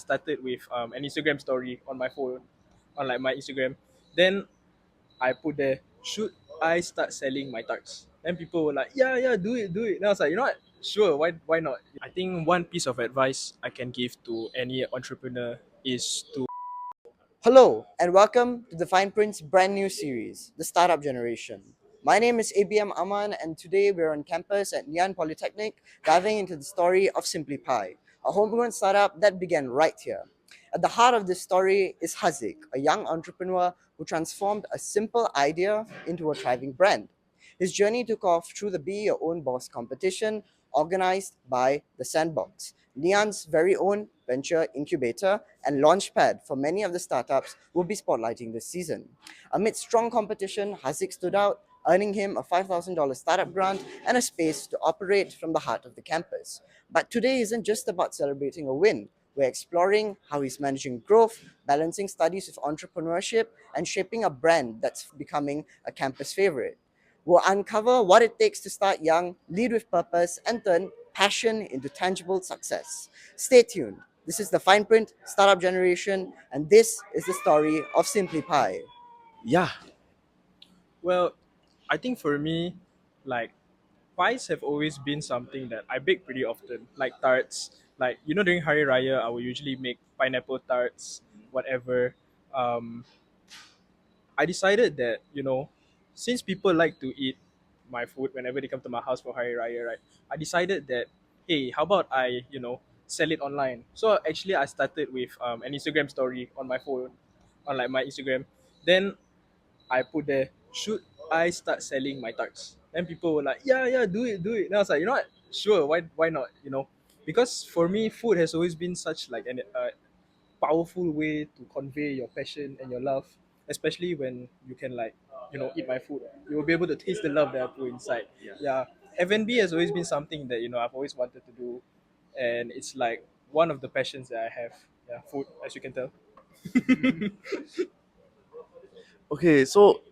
Started with an Instagram story on my phone, on like my Instagram. Then I put there, should I start selling my tarts? And people were like, yeah, yeah, do it, do it. And I was like, you know what? Sure, why not? I think one piece of advice I can give to any entrepreneur is to Hello, and welcome to the Fineprint's brand new series, The Startup Generation. My name is ABM Aman, and today we're on campus at Nyan Polytechnic, diving into the story of SimplyPie, a homegrown startup that began right here. At the heart of this story is Hazik, a young entrepreneur who transformed a simple idea into a thriving brand. His journey took off through the Be Your Own Boss competition organized by the Sandbox, Neon's very own venture incubator and launchpad for many of the startups we'll be spotlighting this season. Amid strong competition, Hazik stood out, earning him a $5,000 startup grant and a space to operate from the heart of the campus. But today isn't just about celebrating a win. We're exploring how he's managing growth, balancing studies with entrepreneurship, and shaping a brand that's becoming a campus favorite. We'll uncover what it takes to start young, lead with purpose, and turn passion into tangible success. Stay tuned. This is the Fine Print Startup Generation, and this is the story of Simply Pie. yeah. Well, I think for me, like pies have always been something that I bake pretty often, like tarts. Like during Hari Raya, I will usually make pineapple tarts, whatever. Um, I decided that since people like to eat my food whenever they come to my house for Hari Raya, right? I decided that hey, how about I sell it online? So actually, I started with an Instagram story on my phone, on like my Instagram. Then I put there, should I start selling my tarts? And people were like, yeah, yeah, do it, do it. And I was like, you know what? Sure, why not? Because for me, food has always been such like an powerful way to convey your passion and your love, especially when you can like eat my food. You will be able to taste the love that I put inside. Yeah, F&B has always been something that I've always wanted to do, and it's like one of the passions that I have. Yeah, food, as you can tell. Okay, so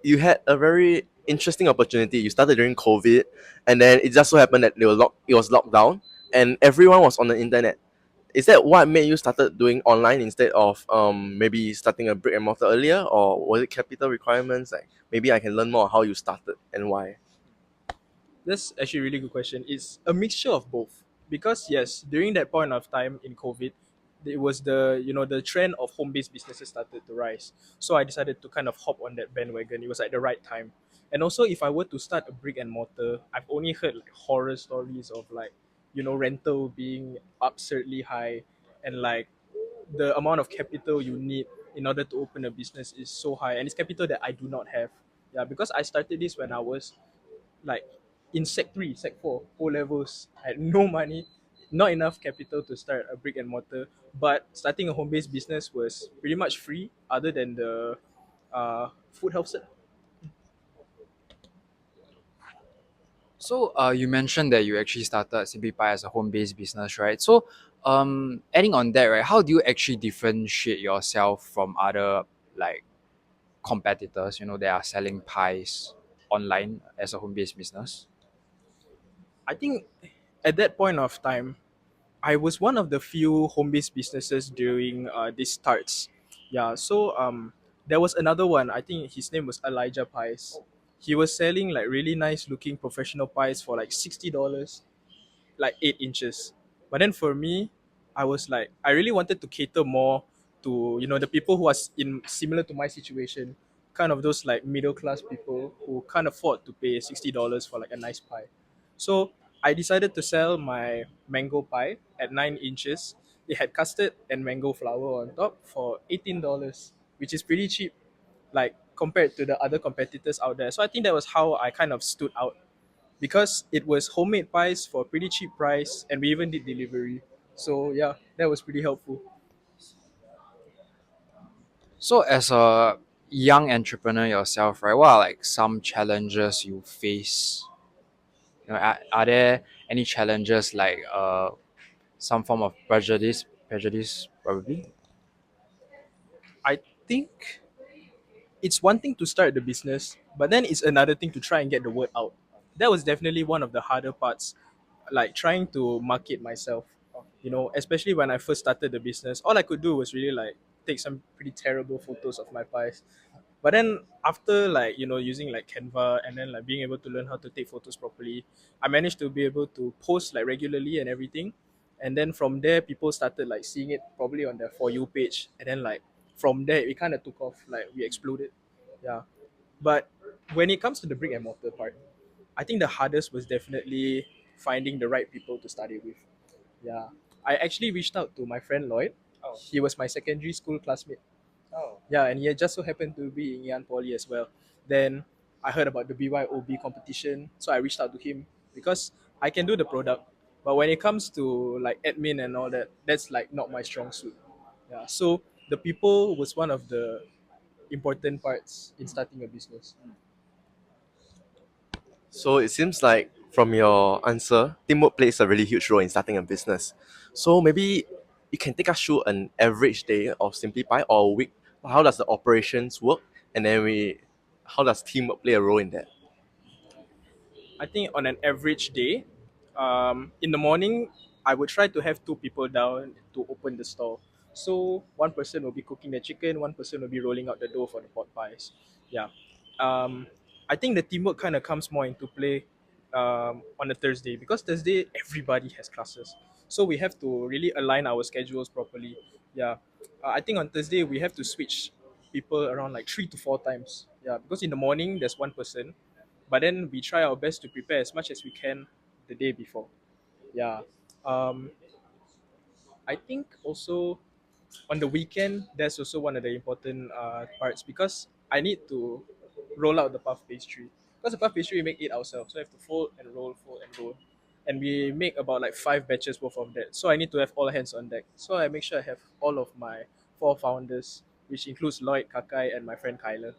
you had a very interesting opportunity. You started during COVID, and then it just so happened that it was locked down, and everyone was on the internet. Is that what made you started doing online instead of maybe starting a brick and mortar earlier, or was it capital requirements? Like maybe I can learn more how you started and why. That's actually a really good question. It's a mixture of both. Because yes, during that point of time in COVID, it was the trend of home based businesses started to rise. So I decided to kind of hop on that bandwagon. It was at the right time. And also if I were to start a brick and mortar, I've only heard like horror stories of like, rental being absurdly high, and like the amount of capital you need in order to open a business is so high, and it's capital that I do not have. Yeah, because I started this when I was like in sec 3, sec 4, O levels. I had no money, not enough capital to start a brick and mortar. But starting a home based business was pretty much free, other than the food health cert. So you mentioned that you actually started SimplyPie as a home-based business, right? So adding on that, right, how do you actually differentiate yourself from other like competitors, that are selling pies online as a home-based business? I think at that point of time, I was one of the few home based businesses during these starts. Yeah, so there was another one. I think his name was Elijah Pies. He was selling like really nice looking professional pies for like $60, like 8 inches. But then for me, I was like, I really wanted to cater more to the people who are in similar to my situation, kind of those like middle class people who can't afford to pay $60 for like a nice pie. So I decided to sell my mango pie at 9 inches. It had custard and mango flour on top for $18, which is pretty cheap, like compared to the other competitors out there. So I think that was how I kind of stood out, because it was homemade pies for a pretty cheap price, and we even did delivery. So yeah, that was pretty helpful. So as a young entrepreneur yourself, right, what are like some challenges you face? Are there any challenges like some form of prejudice probably? I think it's one thing to start the business, but then it's another thing to try and get the word out. That was definitely one of the harder parts, like trying to market myself. Especially when I first started the business, all I could do was really like take some pretty terrible photos of my pies. But then after like using like Canva and then like being able to learn how to take photos properly, I managed to be able to post like regularly and everything. And then from there, people started like seeing it probably on their For You page, and then like from there it kind of took off, like we exploded. Yeah. But when it comes to the brick and mortar part, I think the hardest was definitely finding the right people to study with. Yeah. I actually reached out to my friend Lloyd. Oh. He was my secondary school classmate. Oh. Yeah, and he had just so happened to be in Yan Poly as well. Then I heard about the BYOB competition, so I reached out to him because I can do the product, but when it comes to like admin and all that, that's like not my strong suit. Yeah, so the people was one of the important parts in starting a business. So it seems like from your answer, teamwork plays a really huge role in starting a business. So maybe you can take us through an average day of SimplyPie or a week. How does the operations work? And then how does teamwork play a role in that? I think on an average day, in the morning, I would try to have two people down to open the store. So one person will be cooking the chicken, one person will be rolling out the dough for the pot pies. Yeah. Um, I think the teamwork kind of comes more into play on a Thursday, because Thursday everybody has classes. So we have to really align our schedules properly. Yeah. I think on Thursday we have to switch people around like 3 to 4 times. Yeah, because in the morning there's one person, but then we try our best to prepare as much as we can the day before. Yeah. um I think also on the weekend, that's also one of the important parts, because I need to roll out the puff pastry, because the puff pastry we make it ourselves, so I have to fold and roll, and we make about like 5 batches worth of that, so I need to have all hands on deck. So I make sure I have all of my 4 founders, which includes Lloyd, Kakai, and my friend Kyler.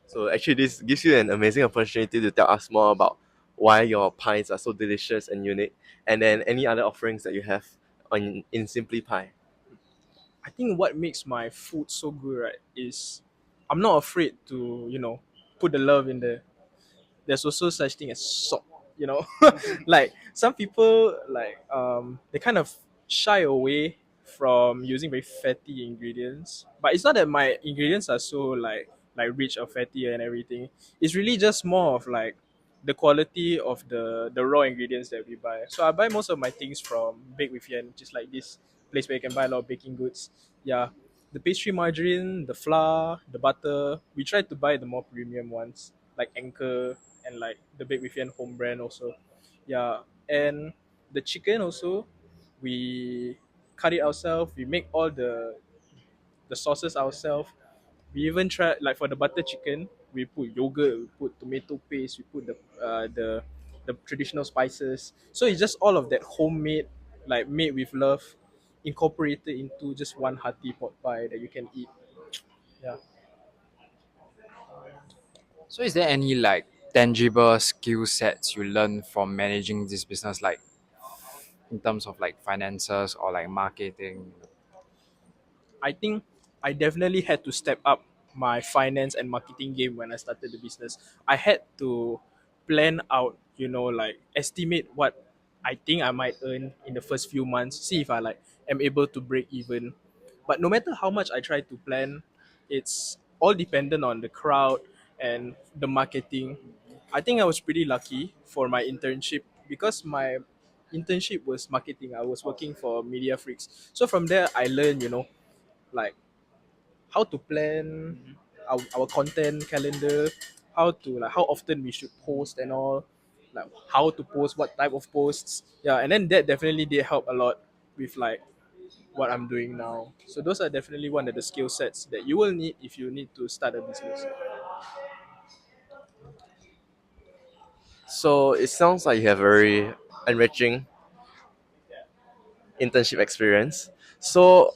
So actually, this gives you an amazing opportunity to tell us more about why your pies are so delicious and unique, and then any other offerings that you have in Simply Pie. I think what makes my food so good, right, is I'm not afraid to, put the love in there. There's also such thing as salt, you know. Like some people, like they kind of shy away from using very fatty ingredients. But it's not that my ingredients are so like rich or fatty and everything. It's really just more of like the quality of the raw ingredients that we buy. So I buy most of my things from Bake with Yen, which is like this place where you can buy a lot of baking goods. Yeah. The pastry margarine, the flour, the butter, we try to buy the more premium ones, like Anchor and like the Bake with Yen home brand also. Yeah. And the chicken also, we cut it ourselves. We make all the sauces ourselves. We even try like for the butter chicken, we put yogurt, we put tomato paste, we put the traditional spices. So it's just all of that homemade, like made with love, incorporated into just one hearty pot pie that you can eat. Yeah. So is there any like tangible skill sets you learn from managing this business, like in terms of like finances or like marketing? I think I definitely had to step up my finance and marketing game when I started the business. I had to plan out, like estimate what I think I might earn in the first few months, see if I like am able to break even. But no matter how much I try to plan, it's all dependent on the crowd and the marketing. I think I was pretty lucky for my internship, because my internship was marketing. I was working for Media Freaks. So from there I learned, like how to plan our content calendar, how to like how often we should post and all, like how to post, what type of posts. Yeah, and then that definitely did help a lot with like what I'm doing now. So those are definitely one of the skill sets that you will need if you need to start a business. So it sounds like you have very enriching internship experience. So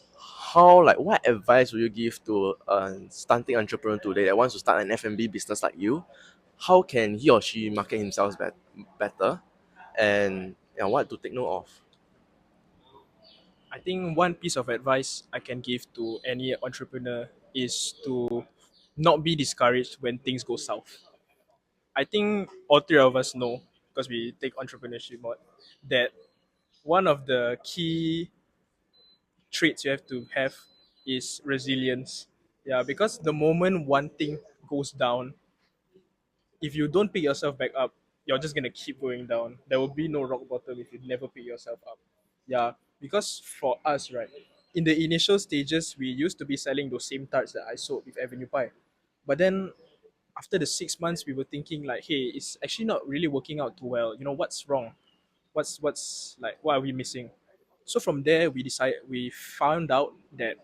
what advice would you give to a starting entrepreneur today that wants to start an F&B business like you? How can he or she market himself better, and what to take note of? I think one piece of advice I can give to any entrepreneur is to not be discouraged when things go south. I think all three of us know, because we take entrepreneurship mod, that one of the key traits you have to have is resilience. Yeah, because the moment one thing goes down, if you don't pick yourself back up, you're just gonna keep going down. There will be no rock bottom if you never pick yourself up. Yeah, because for us, right, in the initial stages, we used to be selling those same tarts that I sold with Avenue Pie. But then after the 6 months, we were thinking like, hey, it's actually not really working out too well. You know, what's wrong? What's like, what are we missing? So from there, we found out that,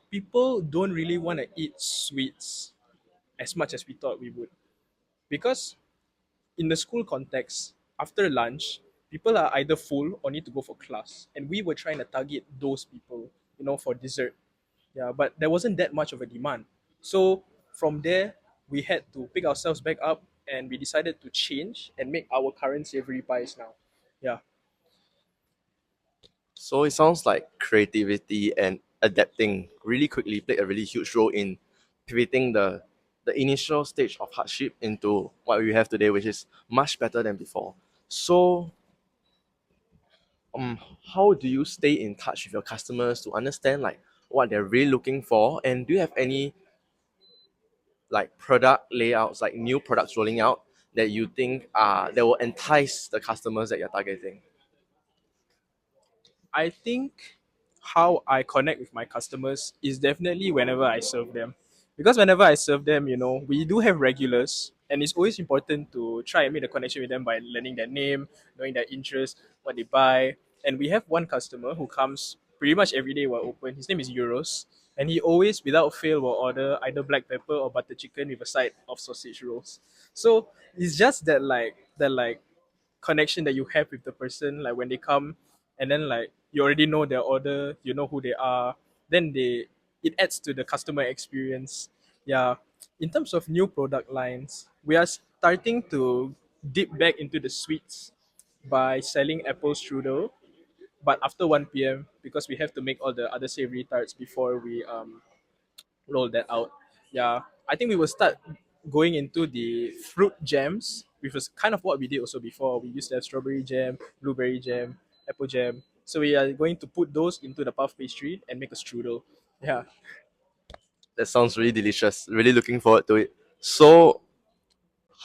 people don't really want to eat sweets as much as we thought we would, because in the school context, after lunch, people are either full or need to go for class, and we were trying to target those people, for dessert. Yeah, but there wasn't that much of a demand. So from there, we had to pick ourselves back up, and we decided to change and make our current savory pies now. Yeah. So it sounds like creativity and adapting really quickly played a really huge role in pivoting the initial stage of hardship into what we have today, which is much better than before. So how do you stay in touch with your customers to understand like what they're really looking for? And do you have any like product layouts, like new products rolling out that you think that will entice the customers that you're targeting? I think how I connect with my customers is definitely whenever I serve them. Because whenever I serve them, we do have regulars, and it's always important to try and make a connection with them by learning their name, knowing their interests, what they buy. And we have one customer who comes pretty much every day we're open. His name is Euros. And he always, without fail, will order either black pepper or butter chicken with a side of sausage rolls. So it's just that connection that you have with the person, like when they come, and then like you already know their order, you know who they are, then they it adds to the customer experience. Yeah. In terms of new product lines, we are starting to dip back into the sweets by selling apple strudel, but after 1 p.m., because we have to make all the other savory tarts before we roll that out. Yeah, I think we will start going into the fruit jams, which was kind of what we did also before. We used to have strawberry jam, blueberry jam, apple jam. So we are going to put those into the puff pastry and make a strudel. Yeah, That sounds really delicious. Really looking forward to it. So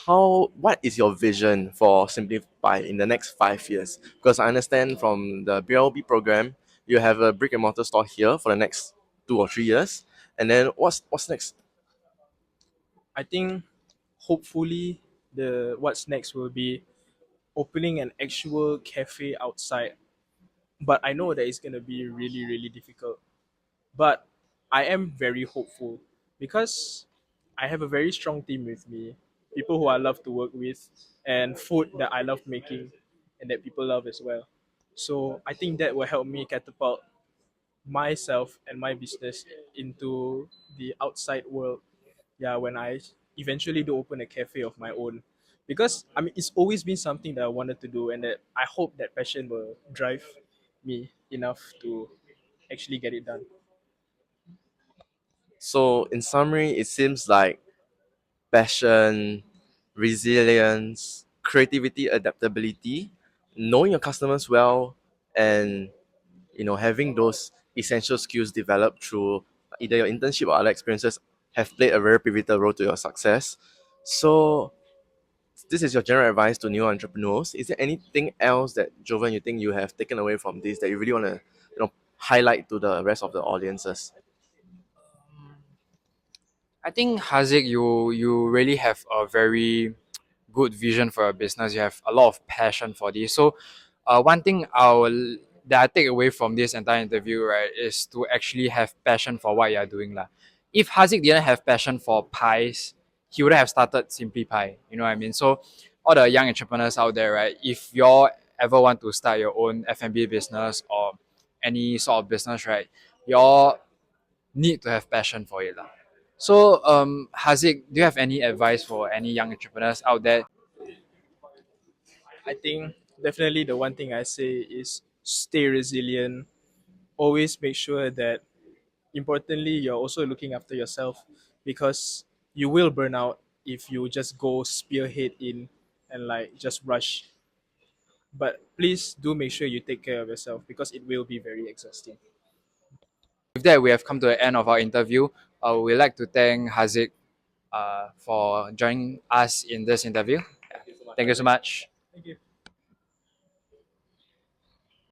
what is your vision for Simplify in the next 5 years? Because I understand from the BLB program, you have a brick and mortar store here for the next 2 or 3 years. And then what's next? I think hopefully the what's next will be opening an actual cafe outside. But I know that it's gonna be really, really difficult. But I am very hopeful because I have a very strong team with me, people who I love to work with, and food that I love making and that people love as well. So I think that will help me catapult myself and my business into the outside world. Yeah, when I eventually do open a cafe of my own. Because I mean it's always been something that I wanted to do, and that I hope that passion will drive me enough to actually get it done. So in summary, it seems like passion, resilience, creativity, adaptability, knowing your customers well, and having those essential skills developed through either your internship or other experiences have played a very pivotal role to your success. So this is your general advice to new entrepreneurs. Is there anything else that Jovan you think you have taken away from this that you really want to highlight to the rest of the audiences? I think Haziq, you really have a very good vision for your business. You have a lot of passion for this. So, one thing that I take away from this entire interview, right, is to actually have passion for what you are doing, lah. If Haziq didn't have passion for pies, he would have started Simply Pie. You know what I mean? So, all the young entrepreneurs out there, right, if you ever want to start your own F&B business or any sort of business, right, you need to have passion for it, lah. So, Haziq, do you have any advice for any young entrepreneurs out there? I think definitely the one thing I say is stay resilient. Always make sure that, importantly, you're also looking after yourself, because you will burn out if you just go spearhead in and like just rush. But please do make sure you take care of yourself because it will be very exhausting. With that, we have come to the end of our interview. We'd like to thank Haziq for joining us in this interview. Thank you so much. Thank you.